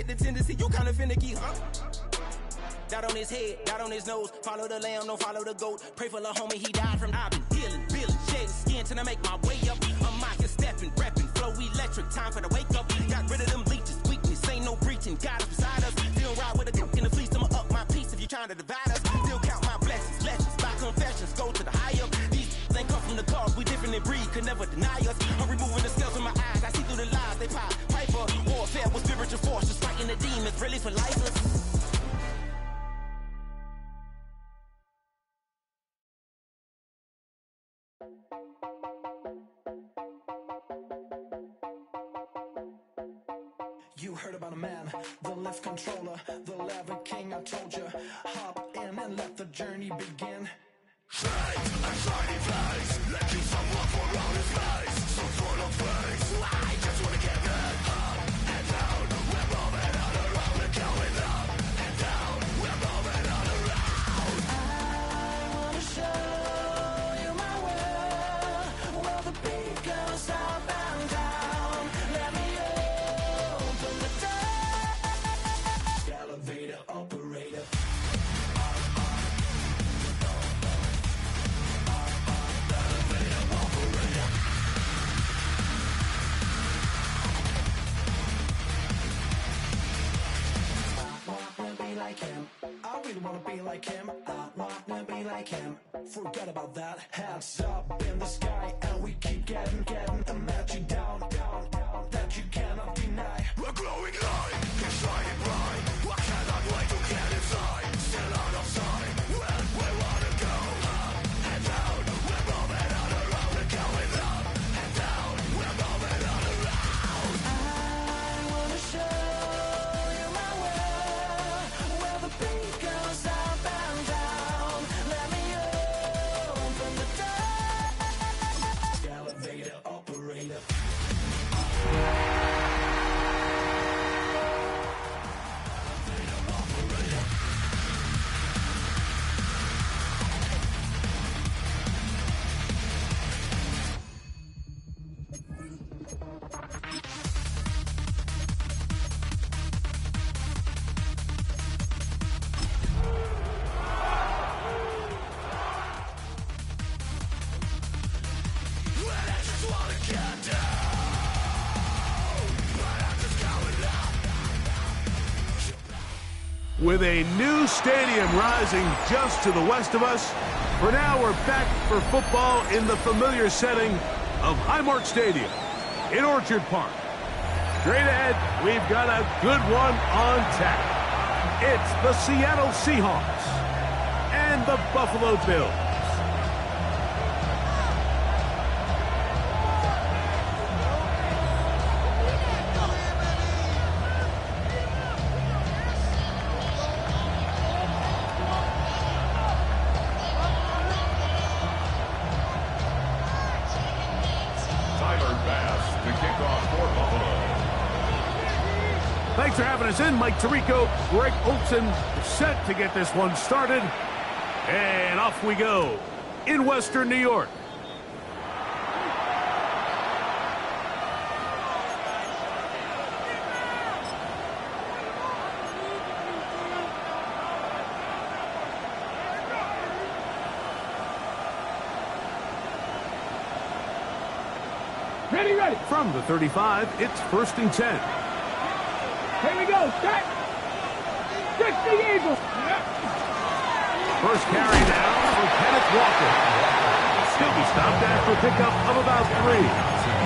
get the tendency, you kinda finicky, huh? Dot on his head, dot on his nose. Follow the lamb, don't follow the goat. Pray for the homie, he died from. I've been healing, feeling, shedding skin till I make my way up. I'm mocking, stepping, repping, flow electric. Time for the wake up. Got rid of them leeches, weakness, ain't no breaching. God is beside us. Still ride with a cook in the fleece. I'ma up my piece if you trying to divide us. Still count my blessings, legends, by confessions, go to the high up. These ain't come from the cause, we different in breed, could never deny us. I'm removing the scales from my eyes, I see through the lies they pop. Piper, warfare with spiritual force, just fighting the demons, really for lifers. You heard about a man, the lift controller, the lever king, I told you. Hop in and let the journey begin. Straight and shiny face, let you someone for all his face. So full of face, I just wanna get it up and down. We're moving on around, we're going up and down. We're moving on around. I wanna show you my world, where the beat goes up and down. Let me open the door. Elevator operator. Like him, I really wanna be like him. I wanna be like him. Forget about that. Hands up in the sky, and we keep getting a magic down, that you cannot deny. A glowing light, it's shining bright. I cannot wait to get inside. Still out of sight. When we wanna go up and down, we're moving on around. We're going up and down. We're moving on around. I wanna show. Beat goes up and down. Let me open the door. Elevator operator. With a new stadium rising just to the west of us, for now we're back for football in the familiar setting of Highmark Stadium in Orchard Park. Straight ahead, we've got a good one on tap. It's the Seattle Seahawks and the Buffalo Bills. Thanks for having us in. Mike Tirico, Greg Olson, set to get this one started. And off we go in Western New York. Ready. From the 35, it's 1st and 10. Here we go, set. 60 Eagles. First carry now for Kenneth Walker. He'll be stopped after a pickup of about 3.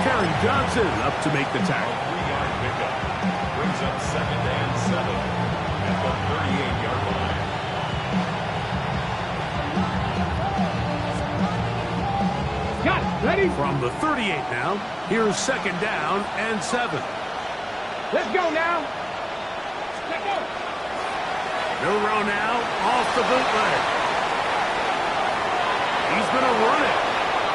Karen Johnson up to make the tackle. 3-yard pickup. Brings up 2nd and 7 at the 38-yard line. Got it. Ready? From the 38 now, here's 2nd down and 7. Let's go now. Let's go. Milroe now off the bootleg. He's going to run it.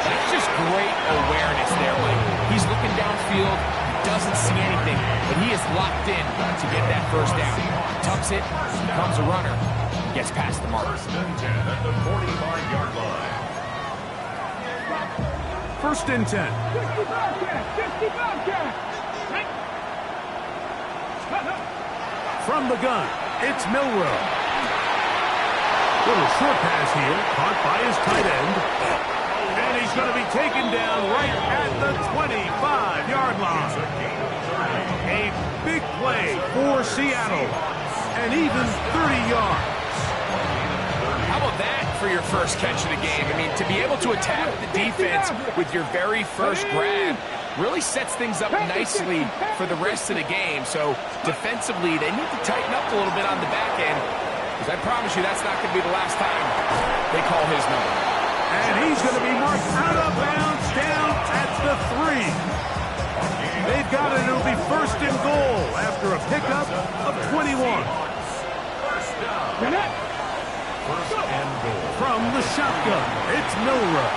That's just great awareness there, Mike. He's looking downfield, doesn't see anything, but he is locked in to get that first down. Tucks it, becomes a runner, gets past the mark. 1st and 10 at the 45-yard line. 1st and 10. 60 Bobcat. from the gun. It's Milroe. Little short pass here, caught by his tight end. And he's going to be taken down right at the 25-yard line. A big play for Seattle. And even 30 yards. How about that for your first catch of the game? I mean, to be able to attack the defense with your very first grab really sets things up nicely for the rest of the game. So defensively, they need to tighten up a little bit on the back end, because I promise you that's not going to be the last time they call his number. And he's going to be marked out of bounds down at the 3. They've got it. It'll be first and goal after a pickup of 21. First and goal. From the shotgun, it's Milroe.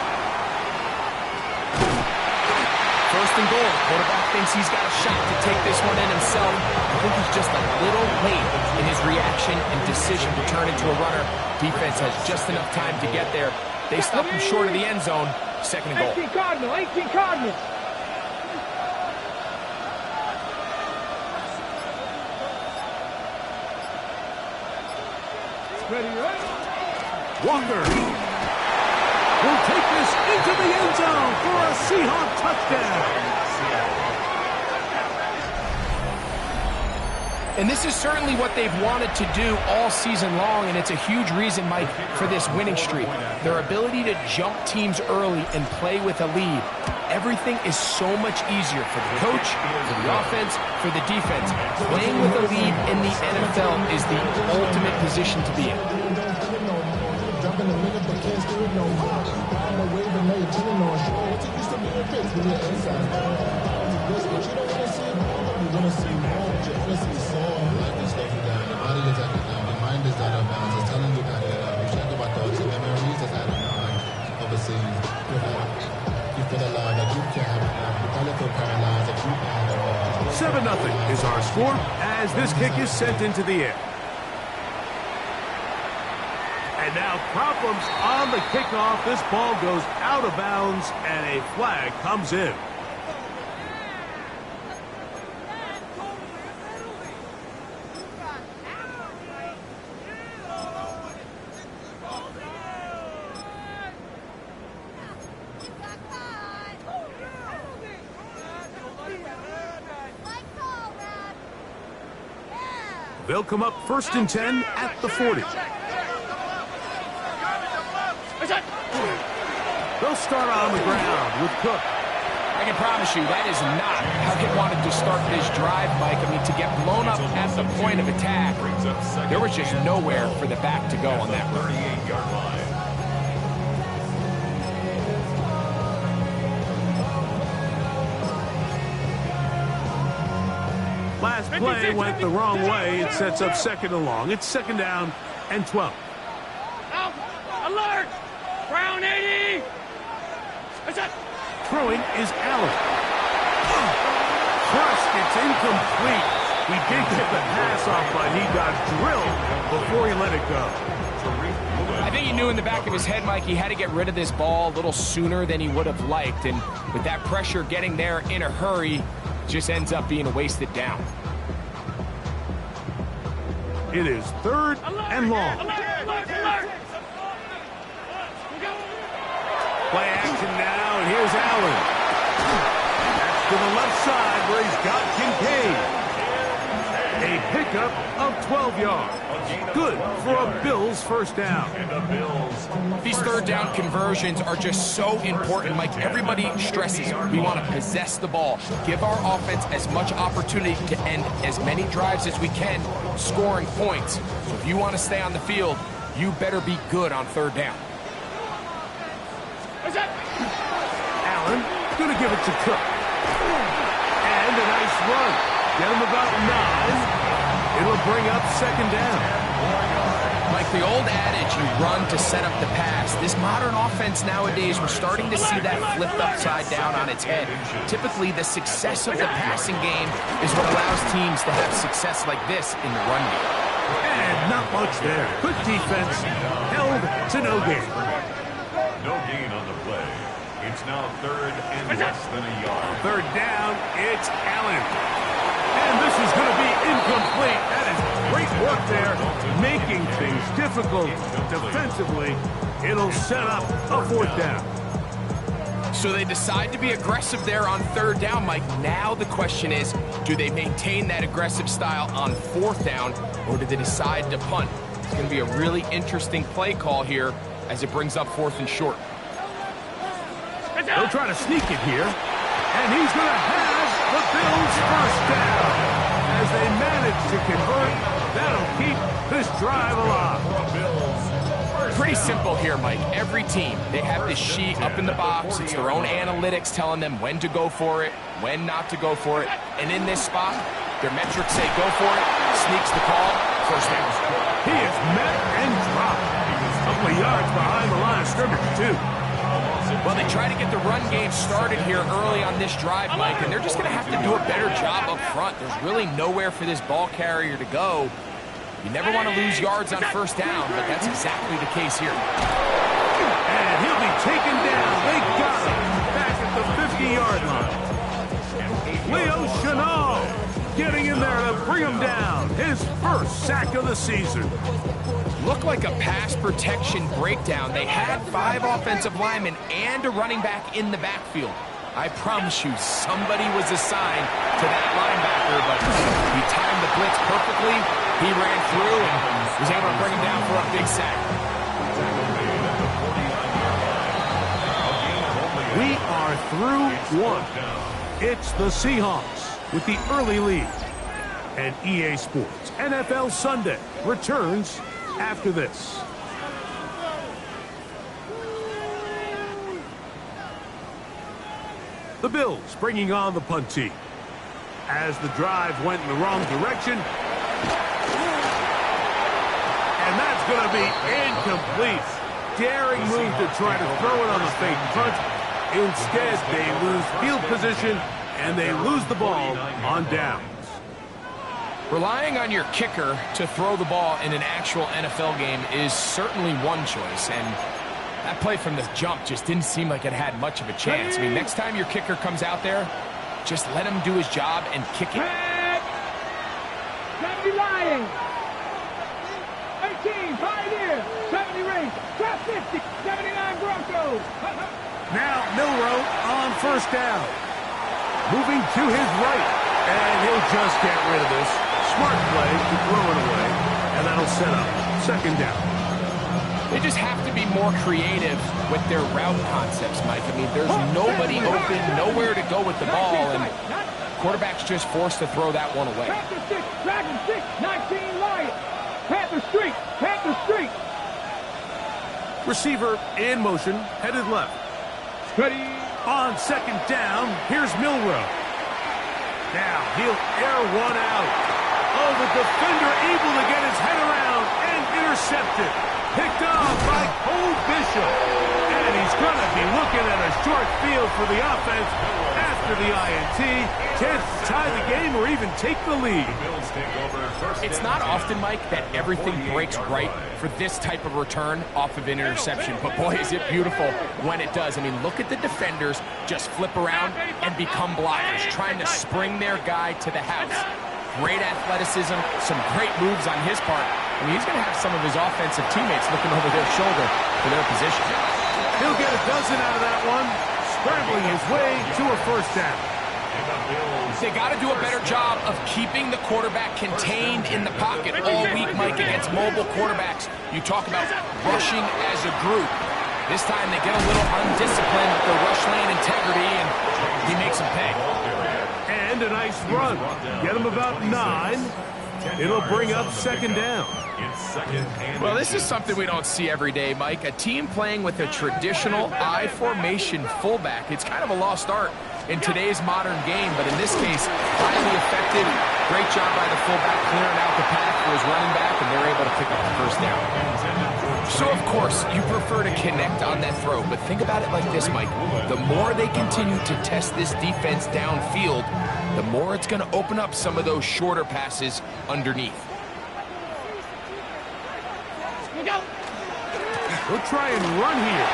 First and goal. Quarterback thinks he's got a shot to take this one in himself. I think he's just a little late in his reaction and decision to turn into a runner. Defense has just enough time to get there. They stop him short of the end zone. Second and goal. 18 Cardinal, 18 Cardinal. Ready, right? Walker will take this into the end zone for a Seahawk touchdown. And this is certainly what they've wanted to do all season long, and it's a huge reason, Mike, for this winning streak. Their ability to jump teams early and play with a lead. Everything is so much easier for the coach, for the offense, for the defense. Playing with a lead in the NFL is the ultimate position to be in. Seven 7-0 is our score as this kick is sent into the air. And now problems on the kickoff. This ball goes out of bounds and a flag comes in. They'll come up first and 10 at the 40. They'll start on the ground with Cook. I can promise you that is not how they wanted to start this drive, Mike. I mean, to get blown up at the point of attack, there was just nowhere for the back to go on that run. 38-yard line. Last play went the wrong way. It sets up second and long. It's second down and 12. Out! Alert! Brown 80! Throwing is Allen. Crushed. It's incomplete. He did get the pass off, but he got drilled before he let it go. I think he knew in the back of his head, Mike, he had to get rid of this ball a little sooner than he would have liked. And with that pressure getting there in a hurry, just ends up being a wasted down. It is third and long. Play action now, and here's Allen. That's to the left side where he's got Kincaid. A pickup of 12 yards. Good for a Bills first down. These third down conversions are just so important. Like everybody stresses, we want to possess the ball, give our offense as much opportunity to end as many drives as we can, scoring points. So if you want to stay on the field, you better be good on third down. Allen going to give it to Cook. And a nice run. Get him about 9. It'll bring up second down. Like the old adage, you run to set up the pass. This modern offense nowadays, we're starting to see that flipped upside down on its head. Typically, the success of the passing game is what allows teams to have success like this in the run game. And not much there. Good defense. Held to no gain. No gain on the play. It's now third and less than a yard. Third down, it's Allen. And this is going to be incomplete. That is things difficult defensively, it'll set up a 4th down. So they decide to be aggressive there on 3rd down, Mike. Now the question is, do they maintain that aggressive style on 4th down, or do they decide to punt? It's going to be a really interesting play call here as it brings up 4th and short. They'll try to sneak it here, and he's going to have the Bills' 1st down. As they manage to convert, that'll keep this drive alive. Pretty simple here, Mike. Every team, they have this sheet up in the box. It's their own analytics telling them when to go for it, when not to go for it. And in this spot, their metrics say go for it, sneaks the call, 1st down. He is met and dropped. A couple of yards behind the line of scrimmage, too. Well, they try to get the run game started here early on this drive, Mike, and they're just going to have to do a better job up front. There's really nowhere for this ball carrier to go. You never want to lose yards on 1st down, but that's exactly the case here. And he'll be taken down. They got him back at the 50-yard line. Leo Chenal getting in there to bring him down. His 1st sack of the season. Looked like a pass protection breakdown. They had 5 offensive linemen and a running back in the backfield. I promise you, somebody was assigned to that linebacker, but he timed the blitz perfectly. He ran through and was able to bring him down for a big sack. We are through 1. It's the Seahawks with the early lead. And EA Sports NFL Sunday returns after this. The Bills bringing on the punt team. As the drive went in the wrong direction. And that's going to be incomplete. Daring move to try to throw it on the fake punt. Instead, they lose field position and they lose the ball on downs. Relying on your kicker to throw the ball in an actual NFL game is certainly one choice, and that play from the jump just didn't seem like it had much of a chance. I mean, next time your kicker comes out there, just let him do his job and kick it. 70 Lions, 18 Pioneers, 70 Raiders, 50, 79 Broncos. Now Milroe on 1st down. Moving to his right, and he'll just get rid of this. Smart play to throw it away, and that'll set up 2nd down. They just have to be more creative with their route concepts, Mike. I mean, there's nobody open, nowhere to go with the ball, and quarterback's just forced to throw that one away. Panther 6, Dragon 6, 19 Lions. Panther Street, Panther Street. Receiver in motion, headed left. Ready. On 2nd down, here's Milroe. Now he'll air one out. Oh, the defender able to get his head around and intercepted. Picked off by Cole Bishop. And he's going to be looking at a short field for the offense after the INT. Chance to tie the game or even take the lead. It's not often, Mike, that everything breaks right for this type of return off of an interception. But boy, is it beautiful when it does. I mean, look at the defenders just flip around and become blockers, trying to spring their guy to the house. Great athleticism, some great moves on his part. I mean, he's going to have some of his offensive teammates looking over their shoulder for their position. He'll get a dozen out of that one, scrambling his way to a 1st down. They got to do a better job of keeping the quarterback contained in the pocket all week, Mike, against mobile quarterbacks. You talk about rushing as a group. This time they get a little undisciplined with their rush lane integrity, and he makes them pay. And a nice run. Get him about 9. It'll bring up 2nd down. Well, this is something we don't see every day, Mike. A team playing with a traditional I formation fullback. It's kind of a lost art in today's modern game, but in this case, highly effective. Great job by the fullback clearing out the path for his running back, and they're able to pick up the 1st down. So, of course, you prefer to connect on that throw, but think about it like this, Mike. The more they continue to test this defense downfield, the more it's going to open up some of those shorter passes underneath. We'll try and run here.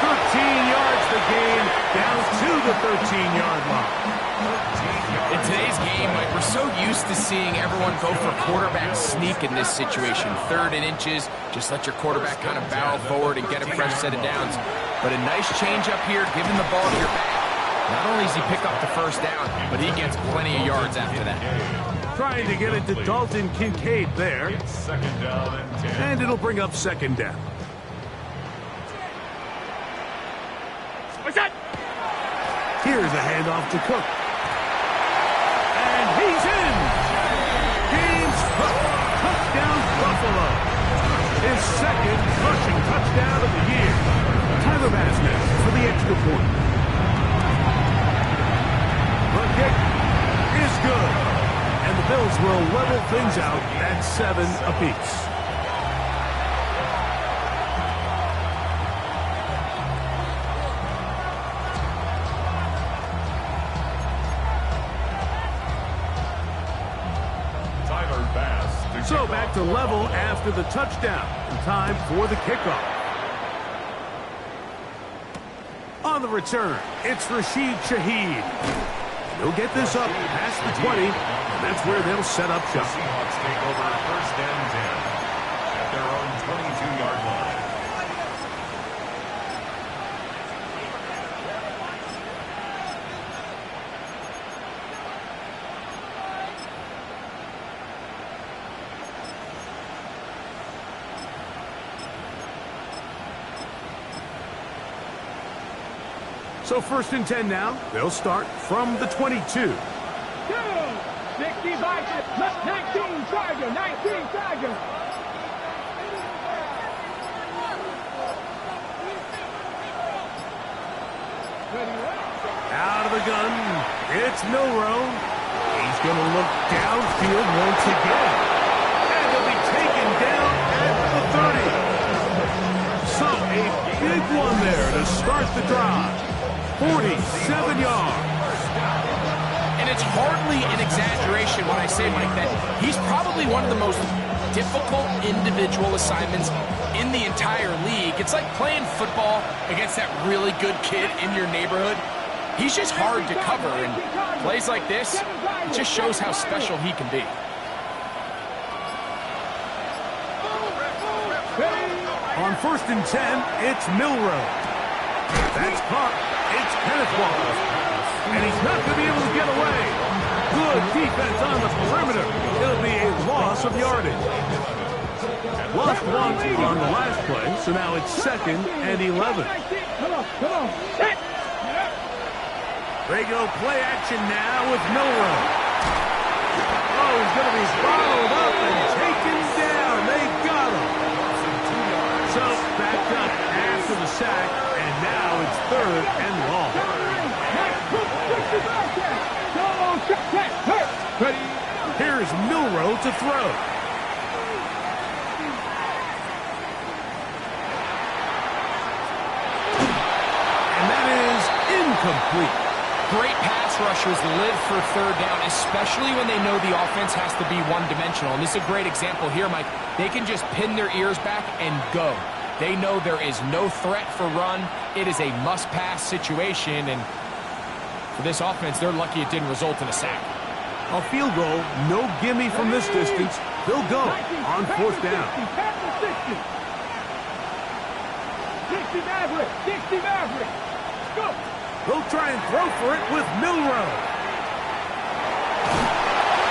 yards the game, down to the 13-yard line. In today's game, Mike, we're so used to seeing everyone go for quarterback sneak in this situation. 3rd and inches, just let your quarterback kind of barrel forward and get a fresh set of downs. But a nice change up here, giving the ball to your back. Not only does he pick up the first down, but he gets plenty of yards after that. Trying to get it to Dalton Kincaid there. It's 2nd down and 10. And it'll bring up 2nd down. Here's a handoff to Cook. And he's in! James Cook, touchdown Buffalo. His 2nd rushing touchdown of the year. Tyler Bass now for the extra point. The kick is good. And the Bills will level things out at 7 apiece. So back to level after the touchdown. And time for the kickoff. On the return, it's Rashid Shaheed. He'll get this up past the 20, and that's where they'll set up shop. Seahawks take over 1st and 10 at their own 22-yard line. So 1st and 10 now. They'll start from the 22. 65, 19 Charger, 19 Charger. Out of the gun, it's Milroe. He's going to look downfield once again. And he'll be taken down at the 30. So a big one there to start the drive. 47 yards. And it's hardly an exaggeration when I say, Mike, that he's probably one of the most difficult individual assignments in the entire league. It's like playing football against that really good kid in your neighborhood. He's just hard to cover, and plays like this, it just shows how special he can be. On 1st and 10, it's Milroe. That's caught. It's Kenneth Walker. And he's not going to be able to get away. Good defense on the perimeter. It'll be a loss of yardage. Lost one on the last play, so now it's 2nd and 11. Come on. Set. They go play action now with Milroe. Oh, he's going to be followed up and taken down. They got him. So backed up after the sack, and now it's 3rd and long. Here's Milroe to throw. And that is incomplete. Great pass rushers live for 3rd down, especially when they know the offense has to be one-dimensional. And this is a great example here, Mike. They can just pin their ears back and go. They know there is no threat for run. It is a must-pass situation, and for this offense, they're lucky it didn't result in a sack. A field goal, no gimme from this distance. They'll go on 4th down. 60 Maverick. Go. They'll try and throw for it with Milroe.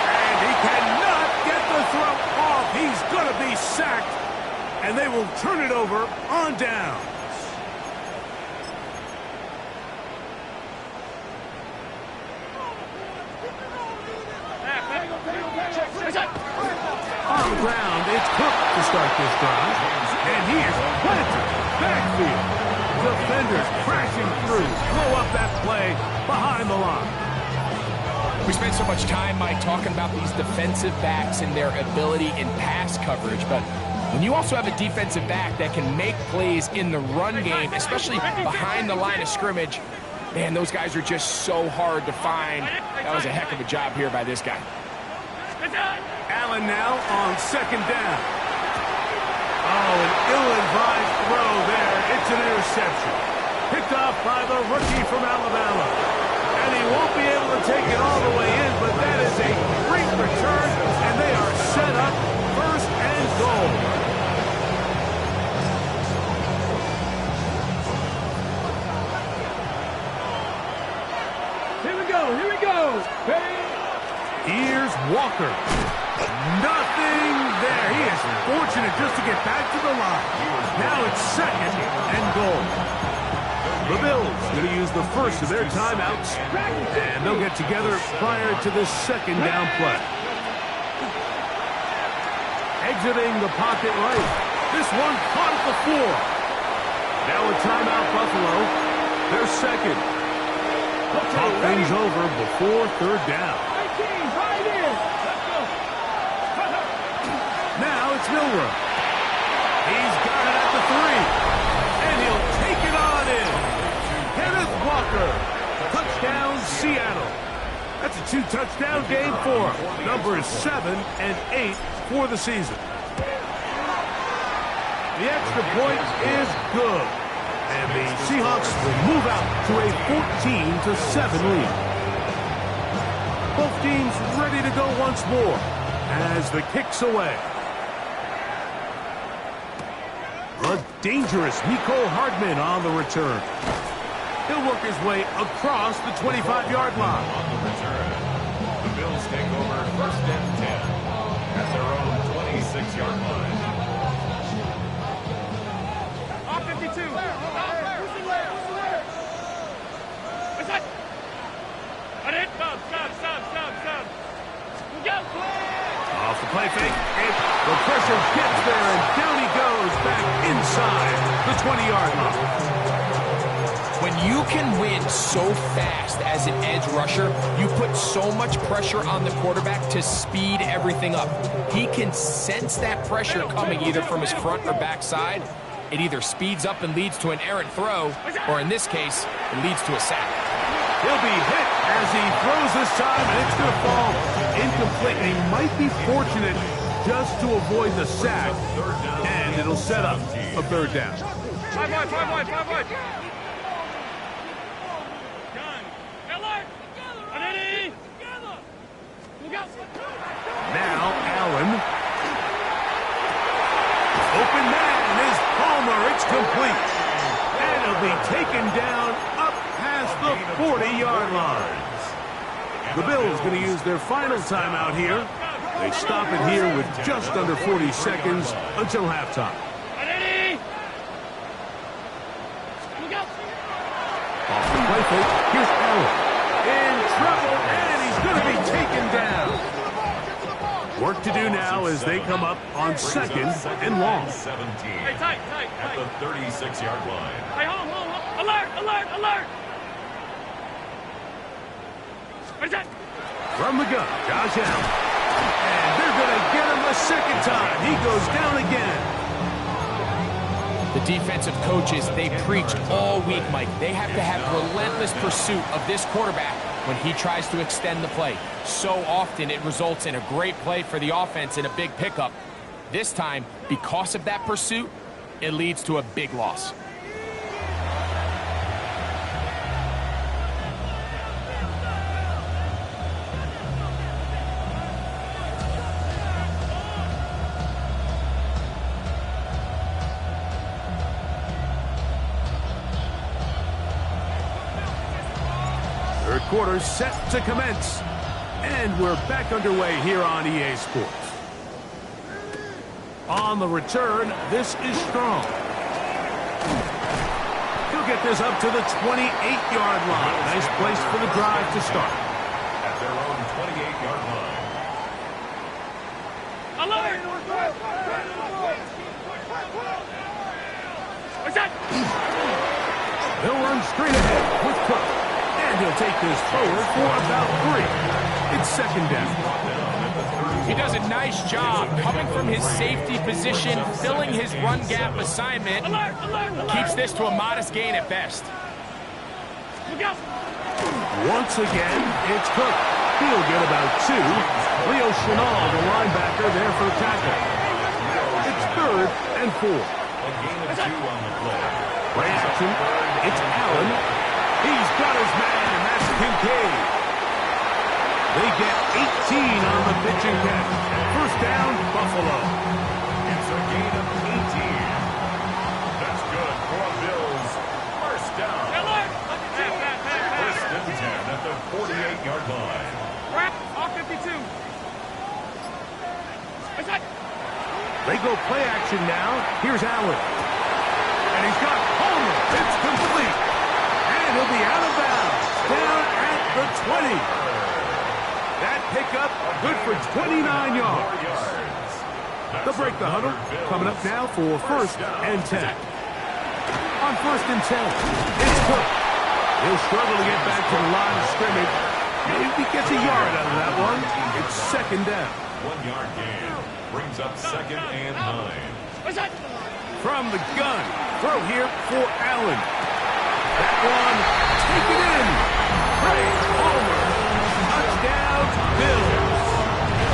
And he cannot get the throw off. He's going to be sacked. And they will turn it over on downs. On the ground, it's Cook to start this drive. And he is planted backfield. Defenders crashing through. Blow up that play behind the line. We spent so much time, Mike, talking about these defensive backs and their ability in pass coverage, but when you also have a defensive back that can make plays in the run game, especially behind the line of scrimmage, man, those guys are just so hard to find. That was a heck of a job here by this guy. Allen now on 2nd down. Oh, an ill-advised throw there. It's an interception. picked off by the rookie from Alabama. And he won't be able to take it all the way in, but that is a great return, and they are set up first and goal. Here we go, here we go. Ready? Here's Walker. Nothing there. He is fortunate just to get back to the line. Now it's second and goal. The Bills going to use the first of their timeouts, and they'll get together prior to this second down play. Exiting the pocket right. This one caught at the floor. Now a timeout, Buffalo. Their second. Talk things over before third down. Now it's Milroe. He's got it at the 3. And he'll take it on in. Kenneth Walker. Touchdown, Seattle. That's a 2-touchdown game for him. Numbers 7 and 8 for the season. The extra point is good. And the Seahawks will move out to a 14-7 lead. Both teams ready to go once more as the kick's away. A dangerous Mecole Hardman on the return. He'll work his way across the 25-yard line. On the return, the Bills take over first and 10 at their own 26-yard line. Off 52. What's that? Stop. Go. Off the play fake. And the pressure gets there, and down he goes back inside the 20-yard line. When you can win so fast as an edge rusher, you put so much pressure on the quarterback to speed everything up. He can sense that pressure coming either from his front or back side. It either speeds up and leads to an errant throw, or in this case, it leads to a sack. He'll be hit as he throws this time, and it's going to fall incomplete. And he might be fortunate just to avoid the sack, and it'll set up a third down. 5 wide. Now Allen. Open man is Palmer. It's complete. And it'll be taken down up past the 40-yard line. The Bills going to use their final timeout here. They stop it here with just under 40 seconds until halftime. Off the play fake. Here's Allen. In trouble, and he's going to be taken down. Work to do now as they come up on second and long. 17 Tight. at the 36-yard line. Hey, hold. Alert. What's that? From the gun, Josh Allen. And they're going to get him a second time. He goes down again. The defensive coaches, they preach all week, Mike. They have to have relentless pursuit of this quarterback when he tries to extend the play. So often it results in a great play for the offense and a big pickup. This time, because of that pursuit, it leads to a big loss. Third quarter set to commence. And we're back underway here on EA Sports. On the return, this is Strong. He'll get this up to the 28-yard line. Nice place for the drive to start. At their own 28-yard line. Alert! What's that? They'll run straight ahead with Cook. And he'll take this forward for about 3. It's second down. He does a nice job coming from his safety position, filling his run gap assignment. Alert! Keeps this to a modest gain at best. Look out! Once again, it's Cook. He'll get about 2. Leo Chenal, the linebacker, there for the tackle. It's 3rd and 4. A gain of 2 on the play. Play action. It's Allen. He's got his man, and that's Kincaid. They get 18 on the pitch and catch. First down, Buffalo. It's a gain of 18. That's good for Bills. First down. First and 10 at the 48-yard line. Off 52. They go play action now. Here's Allen. And he's got Homer. It's complete. And he'll be out of bounds. Down at the 20. That pickup good for 29 yards. They'll break the huddle. Coming up now for first and 10. On first and 10, it's Cook. He'll struggle to get back to the line of scrimmage. Maybe he gets a yard out of that one. It's second down. 1 yard gain. Brings up second and 9. From the gun. Throw here for Allen. That one, take it in. Great Homer. Touchdown, Bills.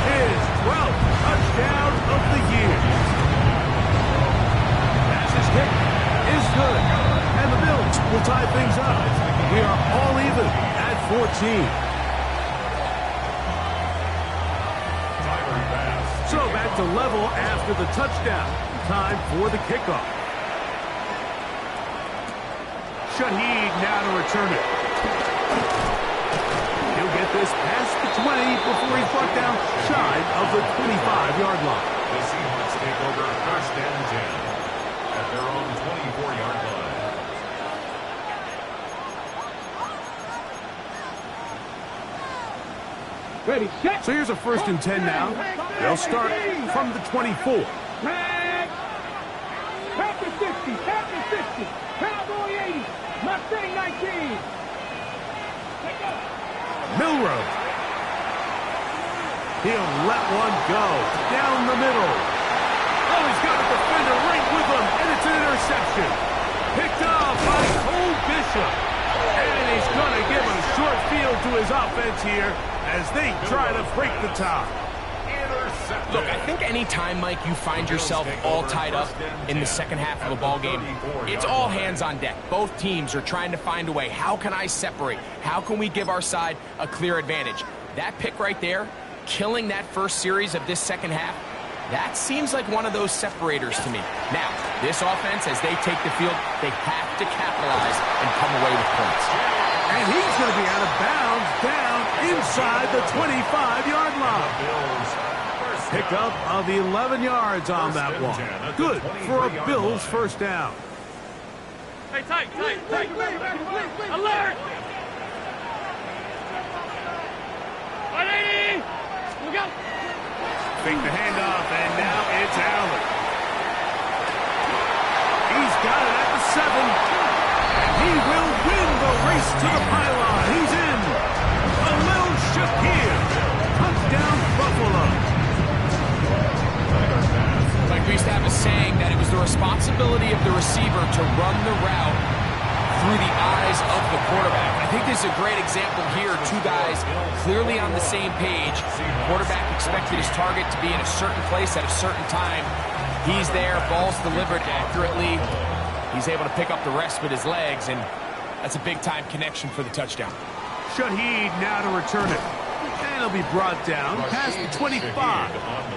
His 12th touchdown of the year. Passes hit is good. And the Bills will tie things up. We are all even at 14. So back to level after the touchdown. Time for the kickoff. Shaheed now to return it. He'll get this past the 20 before he's brought down shy of the 25-yard line. The Seahawks take over first and 10 at their own 24-yard line. Ready, set. So here's a first and 10 now. They'll start from the 24. Packers 50, Packers 60, Cowboy 80, Mustang 19. Milroe. He'll let one go down the middle. Oh, he's got a defender right with him, and it's an interception. Picked up by Cole Bishop. And he's going to give a short field to his offense here as they try to break the tie. Look, I think any time, Mike, you find yourself all tied up in the second half of a ball game, it's all hands on deck. Both teams are trying to find a way. How can I separate? How can we give our side a clear advantage? That pick right there, killing that first series of this second half, that seems like one of those separators to me. Now, this offense, as they take the field, they have to capitalize and come away with points. And he's going to be out of bounds down inside the 25-yard line. Pickup of 11 yards on that one. Good for a Bills first down. Hey, tight. Alert! 180! Look out! Fake the handoff, and now it's Allen. He's got it at the 7. And he will win the race to the pylon. He's in. Khalil Shakir. Touchdown, Buffalo. Like we used to have a saying that it was the responsibility of the receiver to run the route through the eyes of the quarterback. I think this is a great example here. Two guys clearly on the same page. Quarterback expected his target to be in a certain place at a certain time. He's there, ball's delivered accurately. He's able to pick up the rest with his legs, and that's a big-time connection for the touchdown. Shaheed now to return it. And he'll be brought down past the 25.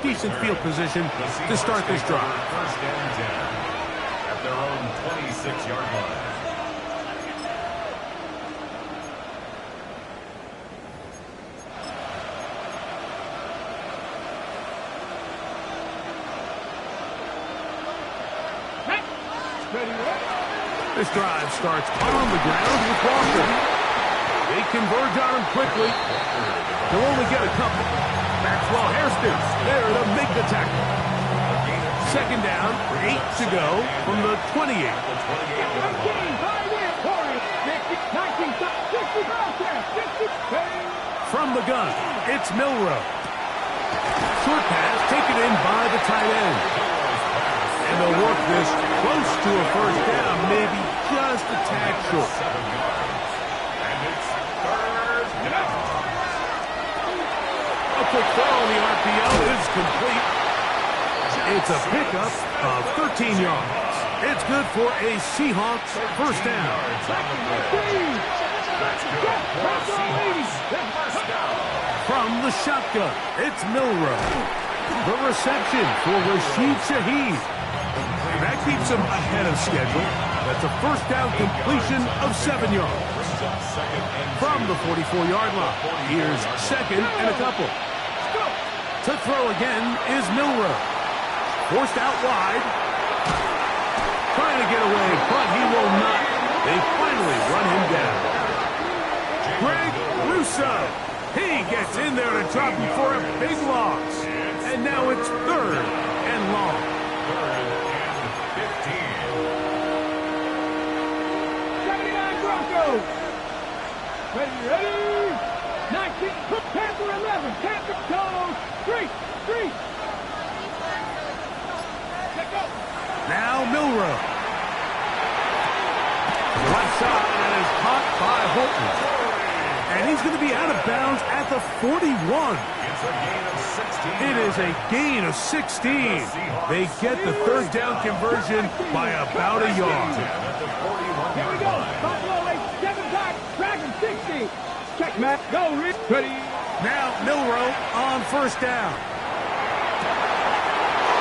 Decent field position to start this drive. First and 10 at their own 26-yard line. This drive starts on the ground with Walker. They converge on him quickly. He'll only get a couple. Maxwell Hairston there to make the tackle. Second down, 8 to go from the 28. From the gun, it's Milroe. Short pass taken in by the tight end. And they'll work this close to a first down, maybe just a tad short. And it's third down. A quick throw on the RPO is complete. It's a pickup of 13 yards. It's good for a Seahawks first down. That's good for a Seahawks first down. From the shotgun, it's Milroe. The reception for Rashid Shaheed. And that keeps him ahead of schedule. That's a first down completion of 7 yards. From the 44-yard line, here's second and a couple. To throw again is Milroe. Forced out wide. Trying to get away, but he will not. They finally run him down. Greg Russo. He gets in there to drop him for a big loss. And now it's third and long. Third and 15. 79 Broncos. Ready. 19. Panther 11. Panther goes. Three. Check go. Now Milroe. Left side and is caught by Holton. And he's going to be out of bounds at the 41. It's a gain of 16. It is a gain of 16. They get the third down conversion by about a yard. At the 41-yard Here we go. line. Buffalo 8, 7 back. Dragon 60. Check, Matt. Go, Rick. Ready. Now Milroe on first down.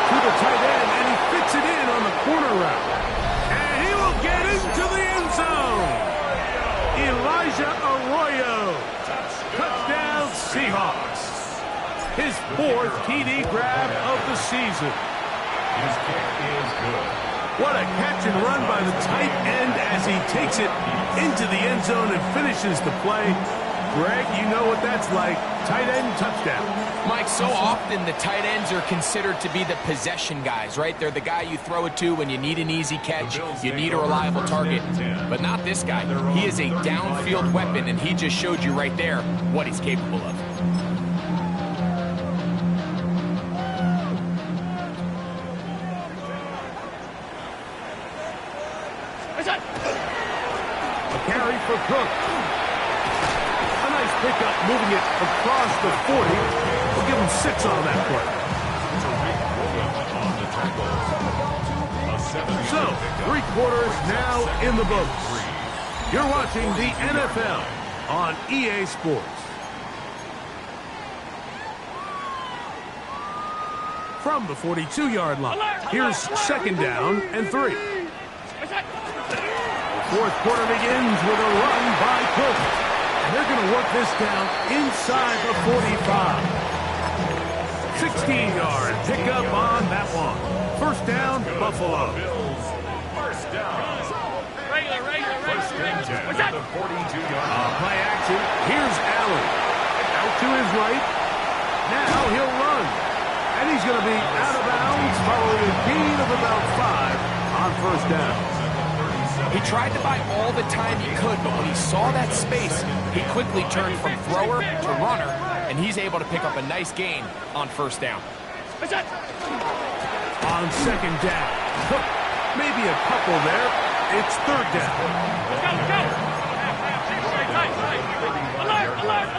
To the tight end, and he fits it in on the corner route. And he will get into the end zone. Elijah Arroyo. Touchdown Seahawks. His fourth TD grab of the season. His kick is good. What a catch and run by the tight end as he takes it into the end zone and finishes the play. Greg, you know what that's like. Tight end touchdown. Mike, so often the tight ends are considered to be the possession guys, right? They're the guy you throw it to when you need an easy catch, you need a reliable target. But not this guy. He is a downfield weapon, and he just showed you right there what he's capable of. A carry for Cook. A nice pickup, moving it across the 40. We'll give him 6 on that play. So, 3 quarters now in the books. You're watching the NFL on EA Sports. From the 42-yard line, here's second down and 3. Fourth quarter begins with a run by Cook. And they're going to work this down inside the 45. 16-yard pickup on that one. First down, Buffalo. First down. First and 10 at the 42-yard Play action. Here's Allen. Out to his right. Now he'll run. And he's going to be out of bounds following a gain of about 5 on first down. He tried to buy all the time he could, but when he saw that space, he quickly turned from thrower to runner, and he's able to pick up a nice gain on first down. On second down, Cook, maybe a couple there. It's third down.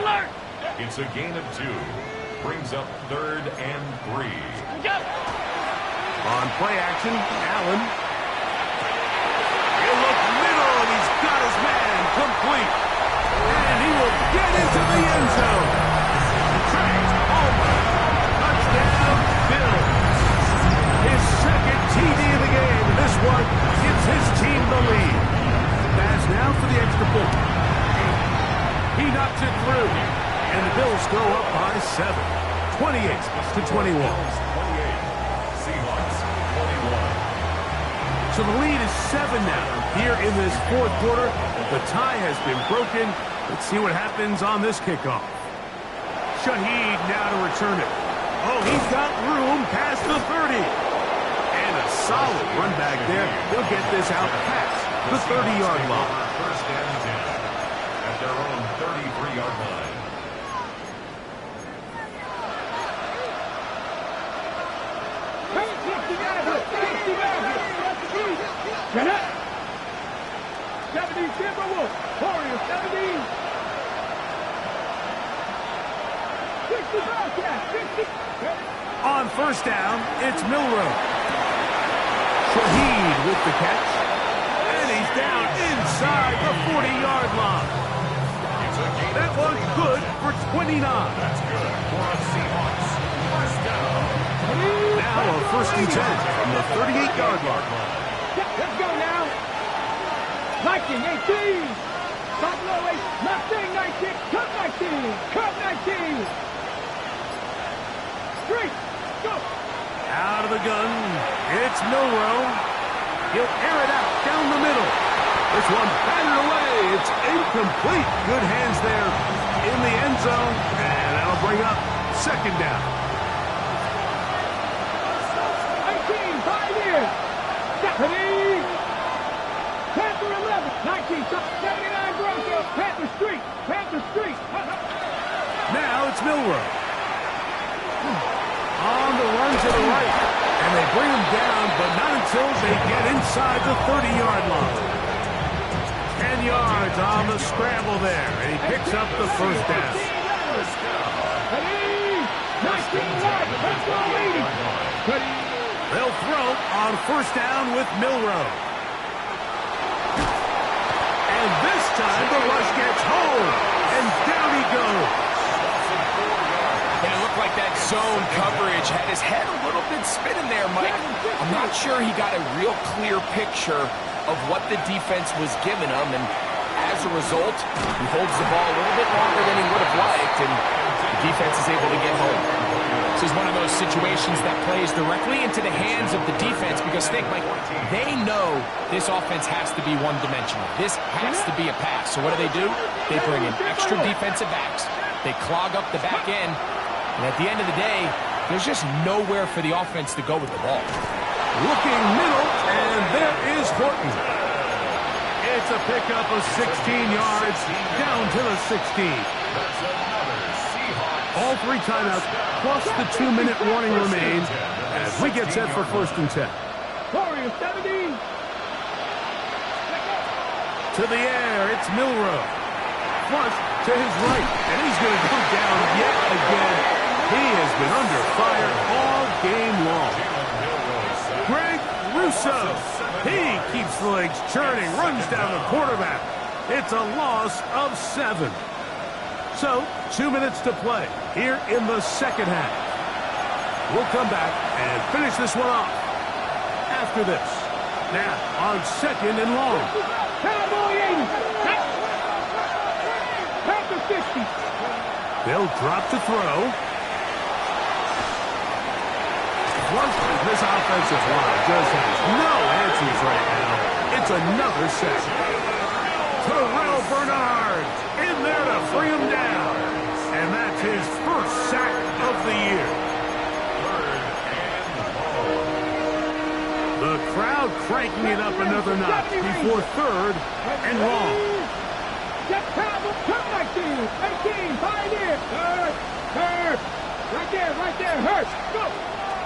Alert! It's a gain of 2. Brings up third and 3. On play action, Allen. He'll look middle, and he's got his man complete. And he will get into the end zone. Touchdown, Bills. His second TD of the game. This one gives his team the lead. Pass now for the extra point. He knocks it through. And the Bills go up by 7. 28-21. Seahawks 21. So the lead is 7 now. Here in this fourth quarter, the tie has been broken. Let's see what happens on this kickoff. Shaheed now to return it. Oh, he's got room past the 30. And a solid run back there. He'll get this out past the 30-yard line. First and 10 at their own 33-yard line. Jeanette. 70 Timberwolves. Warriors 70. 60 Bobcats. 60. On first down, it's Milroe. Shaheed with the catch. And he's down inside the 40-yard line. That was good for 29. That's good for a Seahawks. First down. Now a 1st and 10 from the 38-yard line. Let's go now. 19, 18. Stop low, 19, 19. Cut 19. Cut 19. Straight. Go. Out of the gun, it's Milroe. He'll air it out down the middle. This one batted away. It's incomplete. Good hands there in the end zone. And that'll bring up 2nd down. 18, 5 in. Stephanie. Panther 11, 19, 79 Bronco. Panther Street. Panther Street. Now it's Milroe. On the run to the right. And they bring him down, but not until they get inside the 30-yard line. 10 yards on the scramble there, and he picks up the 1st down. 19 yards. Let's go, 80. They'll throw on 1st down with Milroe. And this time the rush gets home, and down he goes. And it looked like that zone coverage had his head a little bit spinning there, Mike. I'm not sure he got a real clear picture of what the defense was giving him, and as a result, he holds the ball a little bit longer than he would have liked, and the defense is able to get home. This is one of those situations that plays directly into the hands of the defense, because think, Mike, they know this offense has to be one-dimensional. This has to be a pass. So what do? They bring in extra defensive backs. They clog up the back end. And at the end of the day, there's just nowhere for the offense to go with the ball. Looking middle, and there is Horton. It's a pickup of 16 yards down to the 16. All 3 timeouts, plus the 2-minute warning remain as we get set for 1st and 10. Warriors 70. To the air, it's Milroe. Flush to his right, and he's going to go down yet again. He has been under fire all game long. Greg Rousseau, he keeps the legs churning, runs down the quarterback. It's a loss of 7. So, 2 minutes to play here in the 2nd half. We'll come back and finish this one off after this. Now, on 2nd and long. Cowboy 80. Panther 50. They'll drop to throw. This offensive line just has no answers right now. It's another sack. Terrell Bernard in there to bring him down. And that's his 1st sack of the year. The crowd cranking it up another notch before 3rd and long. Get Campbell, come 19, 18, 5 in. Hurt. Right there, Hurt. Go.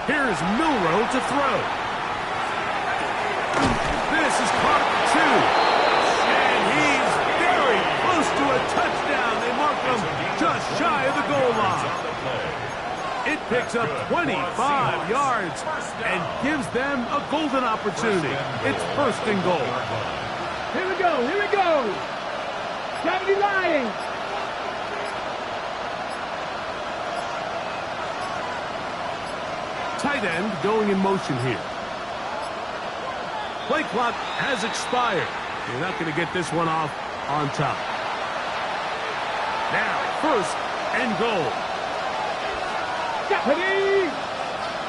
Here's Milroe to throw. This is caught 2. And he's very close to a touchdown. They mark him just shy of the goal line. It picks up 25 yards and gives them a golden opportunity. It's 1st and goal. Here we go. 70 Lions. Tight end going in motion here. Play clock has expired. You're not going to get this one off on top. Now, 1st and goal.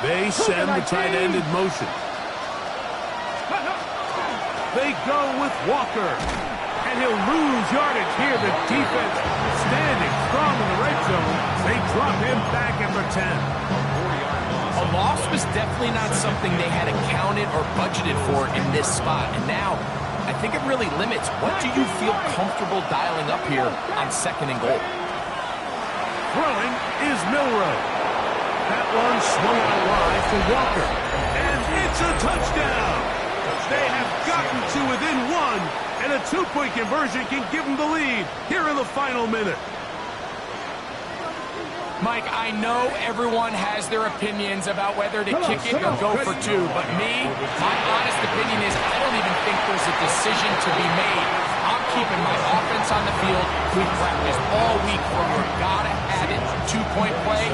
They send the tight end in motion. They go with Walker. And he'll lose yardage here. The defense standing strong in the red zone. They drop him back at the 10. A loss was definitely not something they had accounted or budgeted for in this spot. And now, I think it really limits. What do you feel comfortable dialing up here on 2nd and goal? Throwing is Milroe. That one swung out wide to Walker. And it's a touchdown. They have gotten to within 1, and a 2-point conversion can give them the lead here in the final minute. Mike, I know everyone has their opinions about whether to kick it or go for two, but me, my honest opinion is I don't even think there's a decision to be made. I'm keeping my offense on the field. We've practiced all week for we're gotta have it. 2-point play,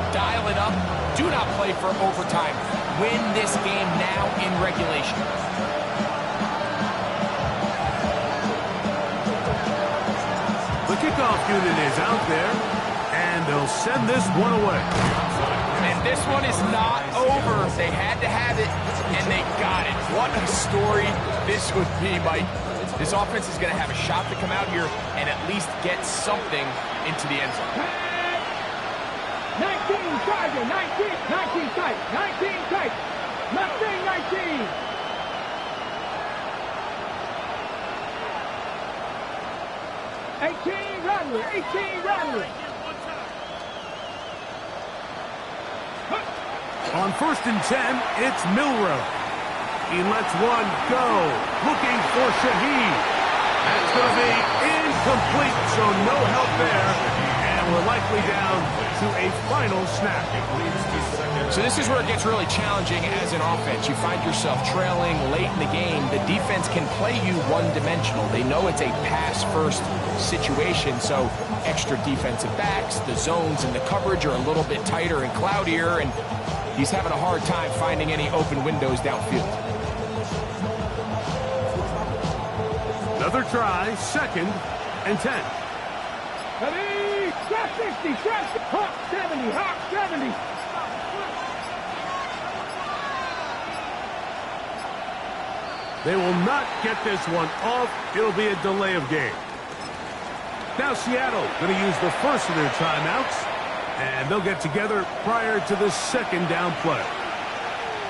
dial it up. Do not play for overtime. Win this game now in regulation. The kickoff unit is out there, and they'll send this one away. And this one is not over. They had to have it, and they got it. What a story this would be, Mike. This offense is going to have a shot to come out here and at least get something into the end zone. 19 Charger, 19 tight, 19 tight, Mustang 19. Rattler, 18 Rattler. On 1st and 10, it's Milroe. He lets one go, looking for Shaheed. That's going to be incomplete, so no help there. And we're likely down to a final snap. So this is where it gets really challenging as an offense. You find yourself trailing late in the game. The defense can play you one-dimensional. They know it's a pass-first situation, so extra defensive backs, the zones and the coverage are a little bit tighter and cloudier, and he's having a hard time finding any open windows downfield. Another try, 2nd and 10. Ready? Strap 60, strap 60. Hawk 70, Hawk 70. They will not get this one off. It'll be a delay of game. Now Seattle going to use the first of their timeouts, and they'll get together prior to the 2nd down play.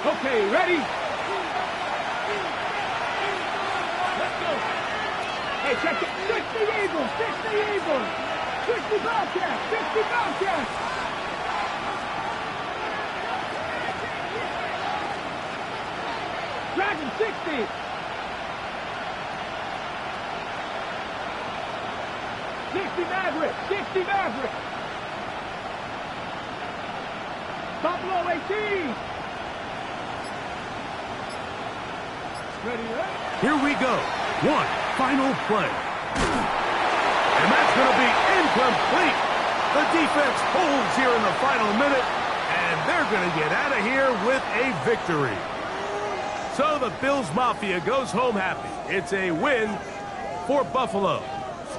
Okay, ready? Let's go. Hey, check it. 60 Eagles, 60 Eagles. 60 Bobcats, 60 Bobcats. Dragon 60. Maverick, 60 Maverick. Buffalo 18. Ready, right? Here we go. One final play. And that's going to be incomplete. The defense holds here in the final minute, and they're going to get out of here with a victory. So the Bills Mafia goes home happy. It's a win for Buffalo.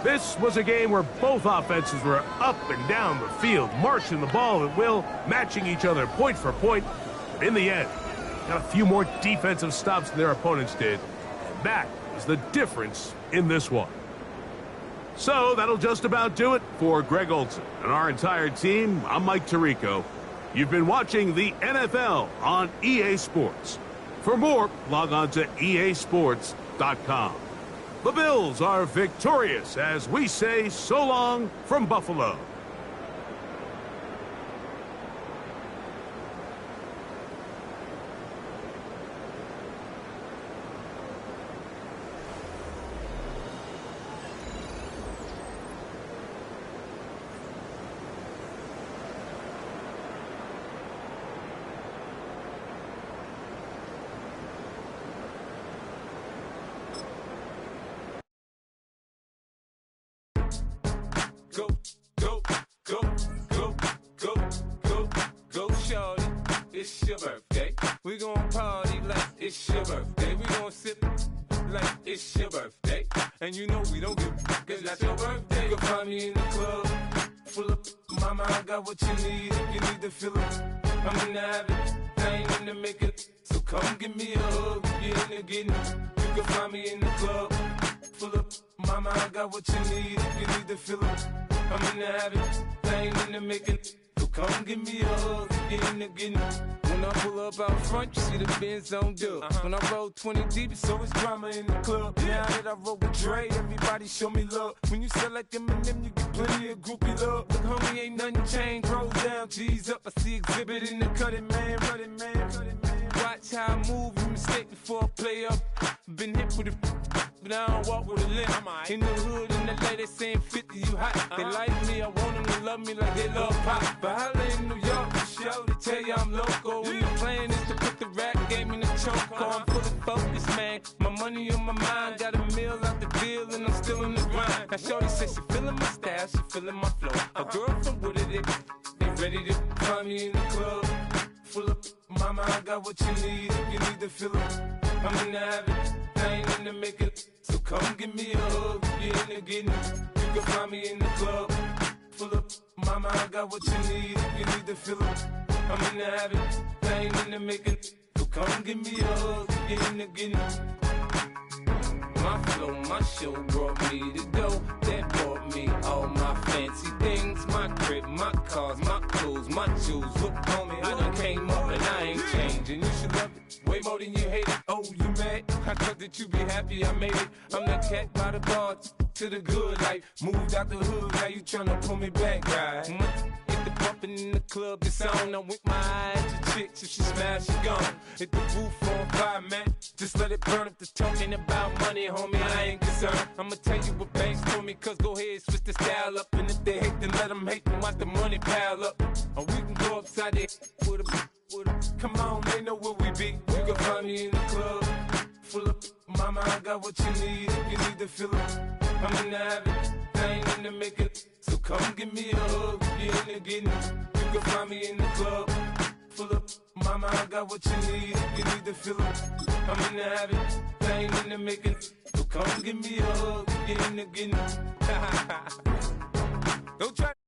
This was a game where both offenses were up and down the field, marching the ball at will, matching each other point for point. But in the end, got a few more defensive stops than their opponents did. And that is the difference in this one. So that'll just about do it for Greg Olsen and our entire team. I'm Mike Tirico. You've been watching the NFL on EA Sports. For more, log on to easports.com. The Bills are victorious as we say so long from Buffalo. Go, go, go, go, go, go, go, shorty. It's your birthday. We gon' party like it's your birthday. We gon' sip like it's your birthday. And you know we don't give cause that's your birthday. You'll find me in the club, full of mama, I got what you need. If you need to fill it, I'm in the habit, I ain't in the make it. So come give me a hug, you're in the getting. You can find me in the club, full of mama, I got what you need. If you need to fill it, I'm in the habit, I ain't in the making. So come give me a hug, get in the getting. When I pull up out front, you see the Benz on dub. When I roll 20 deep, it's always drama in the club. Now that I roll with Dre, everybody show me love. When you sell like Eminem, you get plenty of groupie love. Look, homie, ain't nothing changed. Rolls down, G's up. I see exhibit in the cutting, man. Running, man. Watch how I move, you mistake before I play up. Been hit with a but I don't walk with a limp. In the hood, in the LA, they saying 50, you hot. They like me, I want them to love me like they love pop. But holla in New York, show to tell you I'm local. When the plan is to put the rap game in the choke. I'm fully focused, man. My money on my mind, got a meal out the deal, and I'm still in the grind. Now shorty says she feeling my style, she feeling my flow. A girl from Wooded, they ready to find me in the club. Full of mama, I got what you need. If you need to fill up, I'm in the habit, I ain't in the making. So come give me a hug, you're in the getting. You can find me in the club. Full of mama, I got what you need. If you need to fill up, I'm in the habit, I ain't in the making. So come give me a hug, you're in the getting. My flow, my show brought me to go. That brought me all my fancy things. My crib, my cars, my clothes, my jewels. Look on me, I done came up and I ain't changing. You should love it way more than you hate it. Oh, you mad? I thought that you be happy I made it. I'm that cat by the bar to the good life. Moved out the hood, now you tryna pull me back, right? Get the bumpin' in the club, it's on. I'm with my eyes to chicks, if she smash, she gone. Hit the roof on fire, man. Just let it burn. If the talking about money, homie, I ain't concerned. I'ma tell you what banks told me, cause go ahead, switch the style up. And if they hate, then let them hate, then watch the money pile up. Or we can go upside there with a come on, they know where we be. You can find me in the club. Full of mama, I got what you need. If you need to fill up, I'm in the habit, I ain't in the making. So come give me a hug, you're in the getting. You can find me in the club. Full of mama, I got what you need. If you need to fill up, I'm in the habit, I ain't in the making. So come give me a hug, you're in the getting. Don't try.